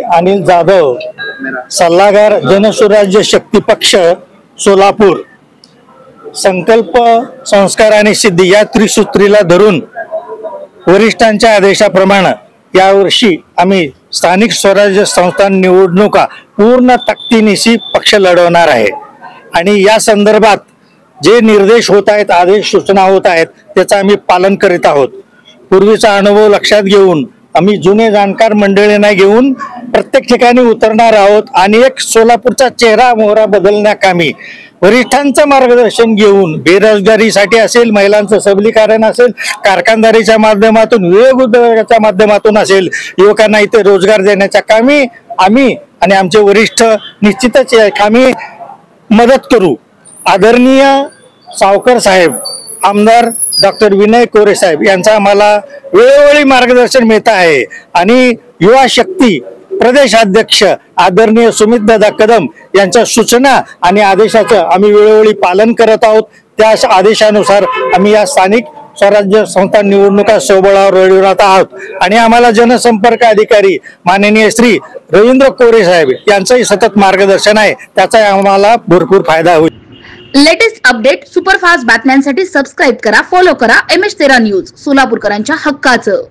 अनिल जाधव, सल्लागार जनसुराज्य शक्ती पक्ष सोलापूर। संकल्प, संस्कार आणि सिद्धी या त्रिसूत्रीला धरून वरिष्ठांच्या आदेशाप्रमाणे यावर्षी आम्ही स्थानिक स्वराज्य संस्था निवडणुका पूर्ण ताकदीनिशी पक्ष लढवणार आहे आणि या संदर्भात जे निर्देश होत आहेत, आदेश सूचना होत आहेत, त्याचं आम्ही पालन करीत आहोत। पूर्वीचा अनुभव लक्षात घेऊन आम्ही जुने जाणकार मंडळींना घेऊन प्रत्येक ठिकाणी उतरणार आहोत आणि एक सोलापूरचा चेहरा मोहरा बदलण्याकामी वरिष्ठांचं मार्गदर्शन घेऊन बेरोजगारीसाठी असेल, महिलांचं सबलीकरण असेल, कारखानदारीच्या माध्यमातून, विवेक उद्योगाच्या माध्यमातून असेल, युवकांना इथे रोजगार देण्याच्या कामी आम्ही आणि आमचे वरिष्ठ निश्चितच या कामी मदत करू। आदरणीय सावकर साहेब, आमदार डॉक्टर विनय कोरे साहेब यांचा आम्हाला वेळोवेळी मार्गदर्शन मिळत आहे आणि युवा शक्ती प्रदेशाध्यक्ष आदरणीय सुमितदादा कदम यांच्या सूचना आणि आदेशाचं आम्ही वेळोवेळी पालन करत आहोत। त्या आदेशानुसार आम्ही या स्थानिक स्वराज्य संस्था निवडणुका सोबळावर लढवत आहोत आणि आम्हाला जनसंपर्क अधिकारी माननीय श्री रवींद्र कोरे साहेब यांचंही सतत मार्गदर्शन आहे, त्याचा आम्हाला भरपूर फायदा होईल। लेटेस्ट अपडेट, सुपरफास्ट बातम्यांसाठी सबस्क्राइब करा, फॉलो करा MS13 न्यूज, सोलापूरकरांच्या हक्काचं।